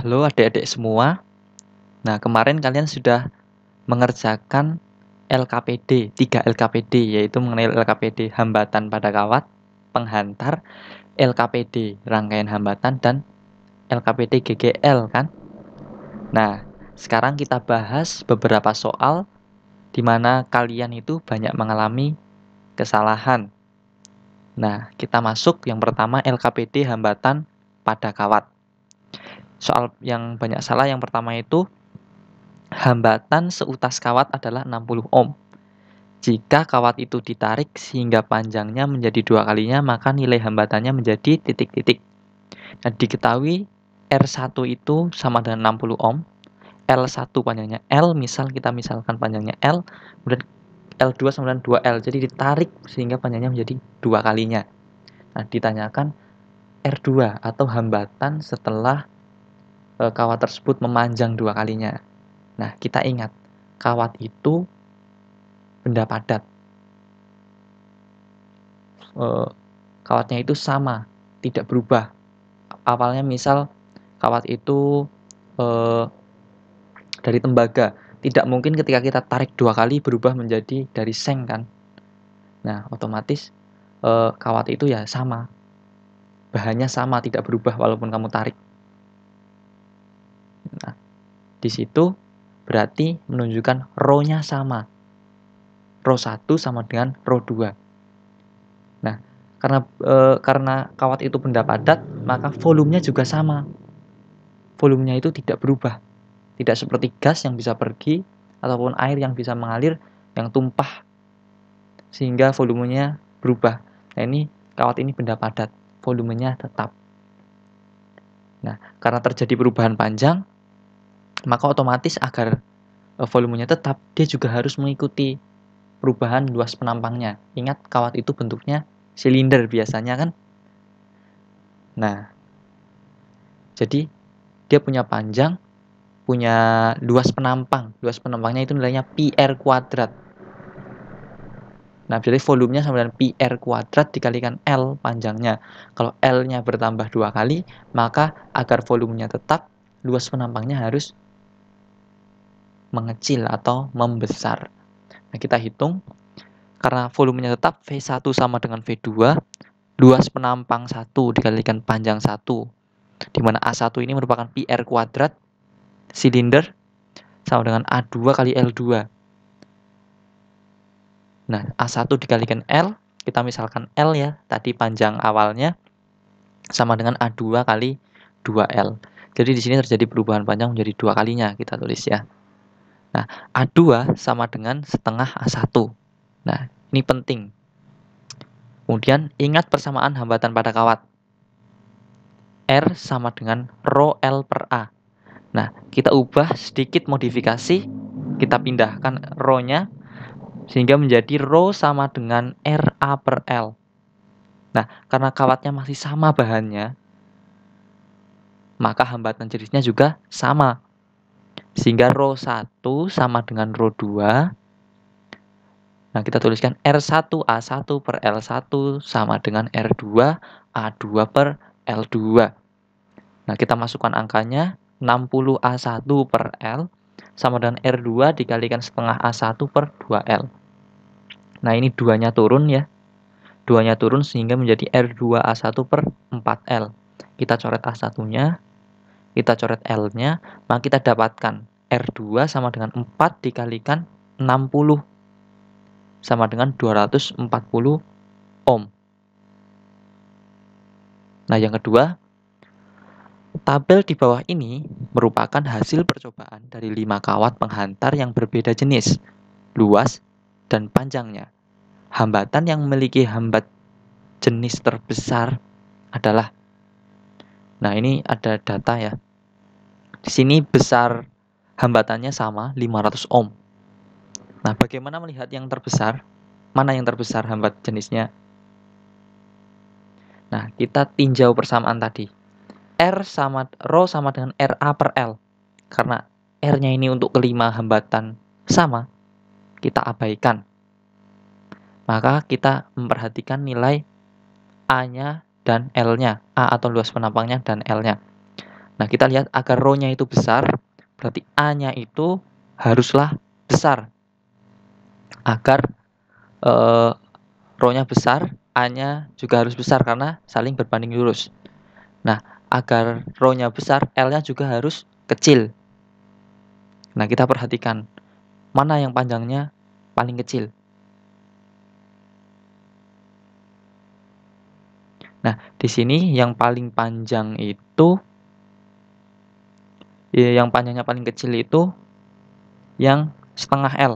Halo adik-adik semua. Nah, kemarin kalian sudah mengerjakan LKPD, 3 LKPD, yaitu mengenai LKPD hambatan pada kawat, penghantar, LKPD rangkaian hambatan, dan LKPD GGL kan? Nah, sekarang kita bahas beberapa soal di mana kalian itu banyak mengalami kesalahan. Nah, kita masuk yang pertama LKPD hambatan pada kawat. Soal yang banyak salah yang pertama itu hambatan seutas kawat adalah 60 ohm. Jika kawat itu ditarik sehingga panjangnya menjadi 2 kalinya, maka nilai hambatannya menjadi titik-titik. Nah, diketahui R1 itu sama dengan 60 ohm, L1 panjangnya L, misalkan panjangnya L, kemudian L2 sama dengan 2L. Jadi ditarik sehingga panjangnya menjadi 2 kalinya. Nah, ditanyakan R2 atau hambatan setelah kawat tersebut memanjang 2 kalinya. Nah, kita ingat, kawat itu benda padat. Kawatnya itu sama, tidak berubah. Awalnya misal kawat itu dari tembaga, tidak mungkin ketika kita tarik 2 kali berubah menjadi dari seng kan. Nah, otomatis kawat itu ya sama, bahannya sama, tidak berubah walaupun kamu tarik. Nah, di situ berarti menunjukkan rho-nya sama. Rho 1 sama dengan rho 2. Nah, karena kawat itu benda padat, maka volumenya juga sama. Volumenya itu tidak berubah. Tidak seperti gas yang bisa pergi, ataupun air yang bisa mengalir, yang tumpah, sehingga volumenya berubah. Nah, ini kawat ini benda padat, volumenya tetap. Nah, karena terjadi perubahan panjang, maka otomatis agar volumenya tetap, dia juga harus mengikuti perubahan luas penampangnya. Ingat, kawat itu bentuknya silinder biasanya kan. Nah, jadi dia punya panjang, punya luas penampang. Luas penampangnya itu nilainya PR kuadrat. Nah, berarti volumenya sama dengan PR kuadrat dikalikan L panjangnya. Kalau L-nya bertambah 2 kali, maka agar volumenya tetap, luas penampangnya harus mengecil atau membesar. Nah, kita hitung. Karena volumenya tetap, V1 sama dengan V2, luas penampang 1 dikalikan panjang 1, di mana A1 ini merupakan PR kuadrat silinder sama dengan A2 kali L2. Nah, A1 dikalikan L, kita misalkan L ya, tadi panjang awalnya, sama dengan A2 kali 2L. Jadi di sini terjadi perubahan panjang menjadi 2 kalinya, kita tulis ya. Nah, A2 sama dengan setengah A1. Nah, ini penting. Kemudian, ingat persamaan hambatan pada kawat. R sama dengan rho L per A. Nah, kita ubah sedikit modifikasi, kita pindahkan rho-nya, sehingga menjadi rho sama dengan RA per L. Nah, karena kawatnya masih sama bahannya, maka hambatan jenisnya juga sama. Sehingga rho 1 sama dengan rho 2. Nah, kita tuliskan R1A1 per L1 sama dengan R2 A2 per L2. Nah, kita masukkan angkanya 60A1 per L sama dengan R2 dikalikan setengah A1 per 2L. Nah, ini 2-nya turun ya. 2-nya turun sehingga menjadi R2A1 per 4L. Kita coret A1-nya, kita coret L-nya, maka kita dapatkan R2 sama dengan 4 dikalikan 60 sama dengan 240 ohm. Nah, yang kedua, tabel di bawah ini merupakan hasil percobaan dari 5 kawat penghantar yang berbeda jenis, luas, dan panjangnya. Hambatan yang memiliki hambat jenis terbesar adalah, nah ini ada data ya. Di sini besar hambatannya sama 500 ohm. Nah, bagaimana melihat yang terbesar? Mana yang terbesar hambat jenisnya? Nah, kita tinjau persamaan tadi. Rho sama dengan RA per L. Karena R-nya ini untuk kelima hambatan sama, kita abaikan. Maka kita memperhatikan nilai A-nya dan L-nya. A atau luas penampangnya dan L-nya. Nah, kita lihat agar rho-nya itu besar, berarti A-nya itu haruslah besar. Agar rho-nya besar, A-nya juga harus besar karena saling berbanding lurus. Nah, agar rho-nya besar, L-nya juga harus kecil. Nah, kita perhatikan mana yang panjangnya paling kecil. Nah, di sini yang paling panjang itu, yang panjangnya paling kecil itu yang setengah L.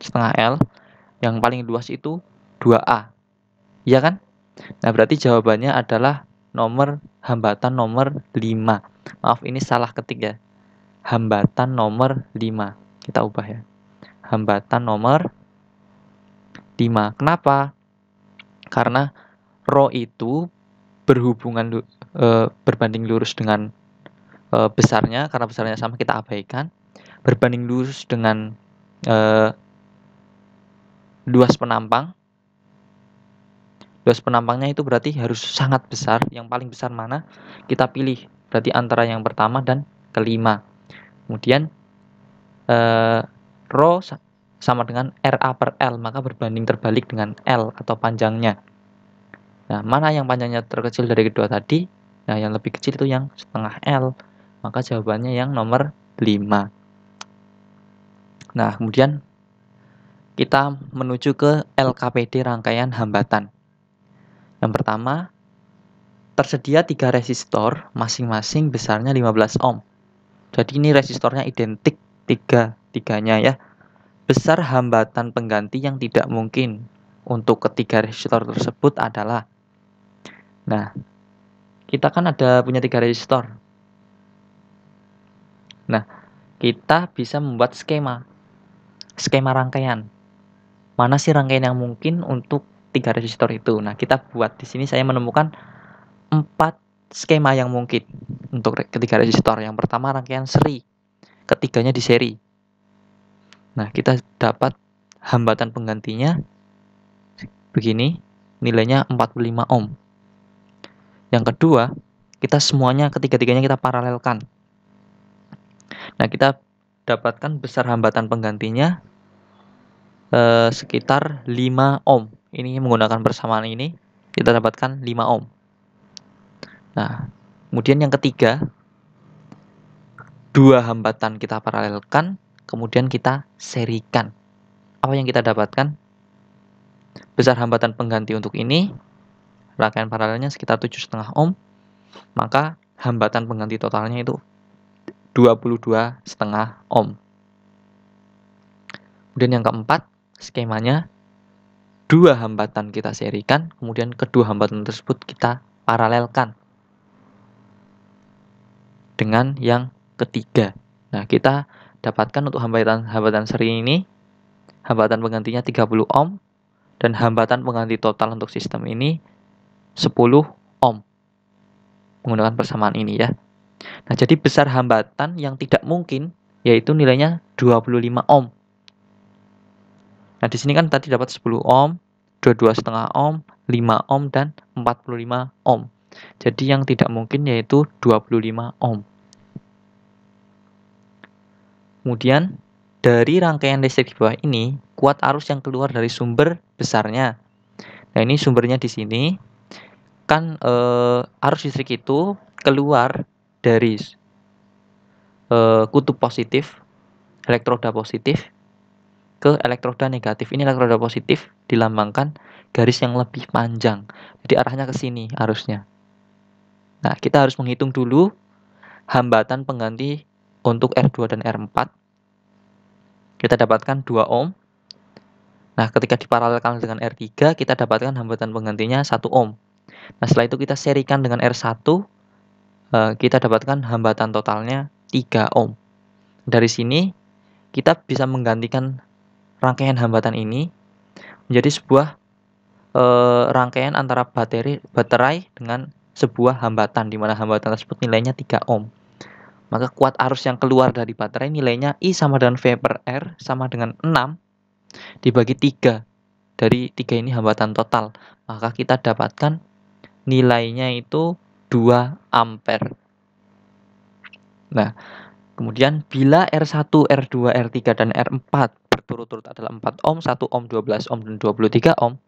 Setengah L, yang paling luas itu 2A. Iya kan? Nah, berarti jawabannya adalah hambatan nomor 5. Maaf, ini salah ketik ya. Hambatan nomor 5. Kita ubah ya. Hambatan nomor 5. Kenapa? Karena rho itu berbanding lurus dengan besarnya, karena besarnya sama kita abaikan. Berbanding lurus dengan luas penampang. Luas penampangnya itu berarti harus sangat besar. Yang paling besar mana? Kita pilih. Berarti antara yang pertama dan kelima. Kemudian rho sama dengan RA per L, maka berbanding terbalik dengan L atau panjangnya. Nah, mana yang panjangnya terkecil dari kedua tadi? Nah, yang lebih kecil itu yang setengah L. Maka jawabannya yang nomor 5. Nah, kemudian kita menuju ke LKPD rangkaian hambatan. Yang pertama, tersedia 3 resistor, masing-masing besarnya 15 ohm. Jadi ini resistornya identik tiganya ya. Besar hambatan pengganti yang tidak mungkin untuk ketiga resistor tersebut adalah, nah, kita kan ada punya 3 resistor. Nah, kita bisa membuat skema rangkaian. Mana sih rangkaian yang mungkin untuk 3 resistor itu? Nah, kita buat di sini saya menemukan 4 skema yang mungkin untuk ketiga resistor. Yang pertama rangkaian seri, ketiganya di seri. Nah, kita dapat hambatan penggantinya begini, nilainya 45 ohm. Yang kedua, kita semuanya ketiga-tiganya kita paralelkan. Nah, kita dapatkan besar hambatan penggantinya sekitar 5 ohm. Ini menggunakan persamaan ini, kita dapatkan 5 ohm. Nah, kemudian yang ketiga, 2 hambatan kita paralelkan, kemudian kita serikan. Apa yang kita dapatkan? Besar hambatan pengganti untuk ini, rangkaian paralelnya sekitar 7,5 ohm, maka hambatan pengganti totalnya itu 22,5 ohm. Kemudian yang keempat, skemanya 2 hambatan kita serikan, kemudian kedua hambatan tersebut kita paralelkan dengan yang ketiga. Nah, kita dapatkan untuk hambatan seri ini, hambatan penggantinya 30 ohm, dan hambatan pengganti total untuk sistem ini 10 ohm. Menggunakan persamaan ini ya. Nah, jadi besar hambatan yang tidak mungkin yaitu nilainya 25 ohm. Nah, di sini kan tadi dapat 10 ohm, 22,5 ohm, 5 ohm, dan 45 ohm. Jadi yang tidak mungkin yaitu 25 ohm. Kemudian, dari rangkaian listrik di bawah ini, kuat arus yang keluar dari sumber besarnya. Nah, ini sumbernya di sini. Kan arus listrik itu keluar dari kutub positif, elektroda positif, ke elektroda negatif. Ini elektroda positif dilambangkan garis yang lebih panjang. Jadi arahnya ke sini arusnya. Nah, kita harus menghitung dulu hambatan pengganti untuk R2 dan R4. Kita dapatkan 2 ohm. Nah, ketika diparalelkan dengan R3, kita dapatkan hambatan penggantinya 1 ohm. Nah, setelah itu kita serikan dengan R1, kita dapatkan hambatan totalnya 3 ohm. Dari sini, kita bisa menggantikan rangkaian hambatan ini menjadi sebuah rangkaian antara baterai dengan sebuah hambatan, di mana hambatan tersebut nilainya 3 ohm. Maka kuat arus yang keluar dari baterai nilainya I sama dengan V per R sama dengan 6 dibagi 3. Dari 3 ini hambatan total. Maka kita dapatkan nilainya itu 2 ampere. Nah, kemudian bila R1, R2, R3, dan R4 berturut-turut adalah 4 ohm, 1 ohm, 12 ohm, dan 23 ohm,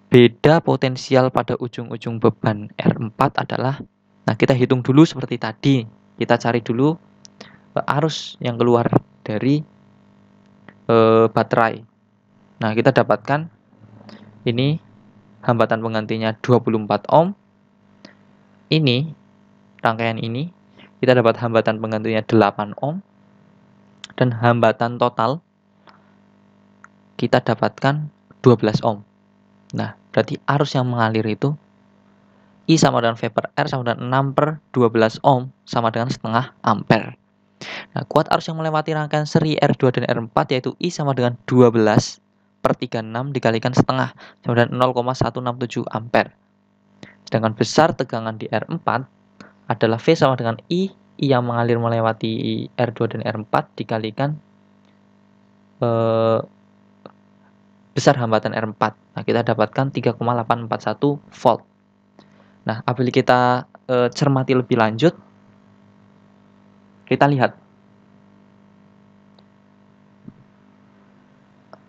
beda potensial pada ujung-ujung beban R4 adalah, nah kita hitung dulu seperti tadi, kita cari dulu arus yang keluar dari baterai. Nah, kita dapatkan ini hambatan penggantinya 24 ohm. Ini rangkaian ini kita dapat hambatan penggantinya 8 ohm, dan hambatan total kita dapatkan 12 ohm. Nah, berarti arus yang mengalir itu I sama dengan V per R sama dengan 6 per 12 ohm sama dengan setengah ampere. Nah, kuat arus yang melewati rangkaian seri R2 dan R4 yaitu I sama dengan 12 per 36 dikalikan setengah sama dengan 0,167 ampere. Sedangkan besar tegangan di R4 adalah V sama dengan I yang mengalir melewati R2 dan R4 dikalikan besar hambatan R4. Nah, kita dapatkan 3,841 volt. Nah, apabila kita cermati lebih lanjut, kita lihat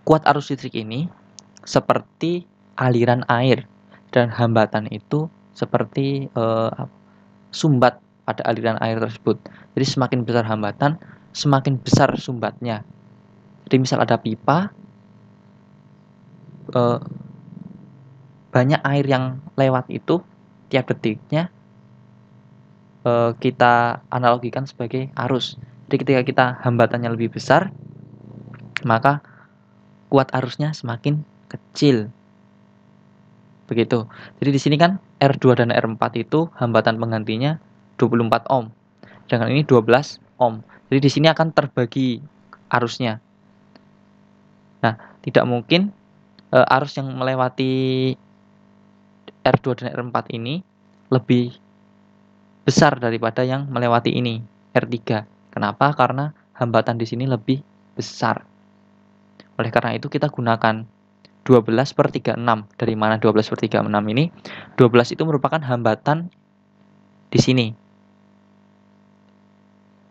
kuat arus listrik ini seperti aliran air dan hambatan itu seperti sumbat pada aliran air tersebut. Jadi semakin besar hambatan, semakin besar sumbatnya. Jadi misal ada pipa, banyak air yang lewat itu tiap detiknya kita analogikan sebagai arus. Jadi ketika kita hambatannya lebih besar, maka kuat arusnya semakin kecil. Begitu. Jadi di sini kan R2 dan R4 itu hambatan penggantinya 24 ohm. Sedangkan ini 12 ohm. Jadi di sini akan terbagi arusnya. Nah, tidak mungkin arus yang melewati R2 dan R4 ini lebih besar daripada yang melewati ini, R3. Kenapa? Karena hambatan di sini lebih besar. Oleh karena itu kita gunakan 12 per 36. Dari mana 12 per 36 ini? 12 itu merupakan hambatan di sini.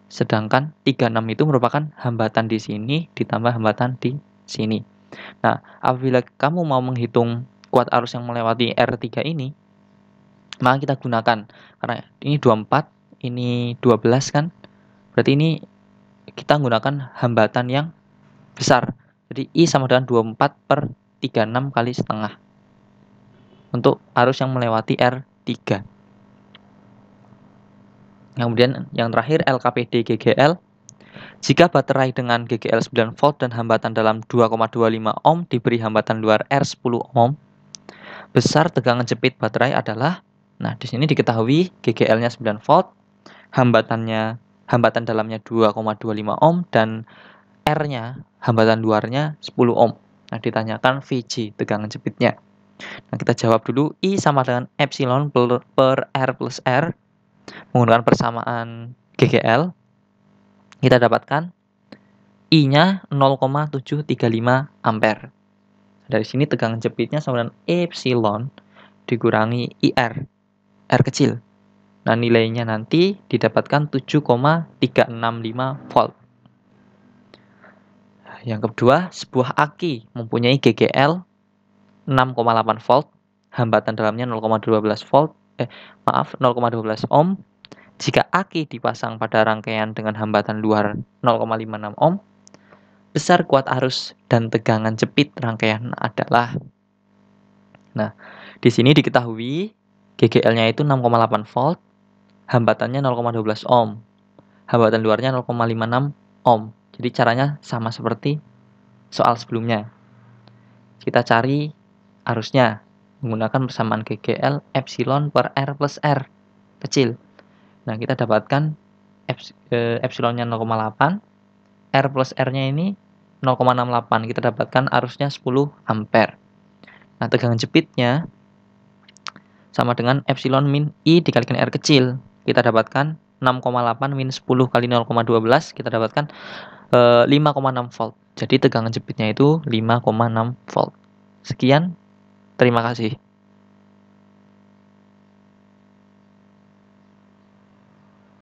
Sedangkan 36 itu merupakan hambatan di sini ditambah hambatan di sini. Nah, apabila kamu mau menghitung kuat arus yang melewati R3 ini, maka kita gunakan, karena ini 24, ini 12 kan, berarti ini kita gunakan hambatan yang besar. Jadi I sama dengan 24 per 36 kali setengah untuk arus yang melewati R3. Kemudian yang terakhir LKPD GGL. Jika baterai dengan GGL 9 volt dan hambatan dalam 2,25 ohm diberi hambatan luar R 10 ohm, besar tegangan jepit baterai adalah, nah di sini diketahui GGL-nya 9 volt, hambatan dalamnya 2,25 ohm dan R-nya hambatan luarnya 10 ohm. Nah, ditanyakan VG tegangan jepitnya. Nah, kita jawab dulu. I sama dengan epsilon per R plus R menggunakan persamaan GGL. Kita dapatkan I-nya 0,735 ampere. Dari sini tegangan jepitnya sama dengan epsilon dikurangi IR, R kecil. Nah, nilainya nanti didapatkan 7,365 volt. Yang kedua, sebuah aki mempunyai GGL 6,8 volt, hambatan dalamnya 0,12 volt, 0,12 ohm. Jika aki dipasang pada rangkaian dengan hambatan luar 0,56 ohm, besar kuat arus dan tegangan jepit rangkaian adalah. Nah, di sini diketahui GGL-nya itu 6,8 volt, hambatannya 0,12 ohm. Hambatan luarnya 0,56 ohm. Jadi caranya sama seperti soal sebelumnya. Kita cari arusnya menggunakan persamaan GGL epsilon per R plus R kecil. Nah, kita dapatkan epsilonnya 0,8, R plus R-nya ini 0,68. Kita dapatkan arusnya 10 ampere. Nah, tegangan jepitnya sama dengan epsilon min I dikalikan R kecil. Kita dapatkan 6,8 min 10 kali 0,12. Kita dapatkan 5,6 volt. Jadi tegangan jepitnya itu 5,6 volt. Sekian, terima kasih.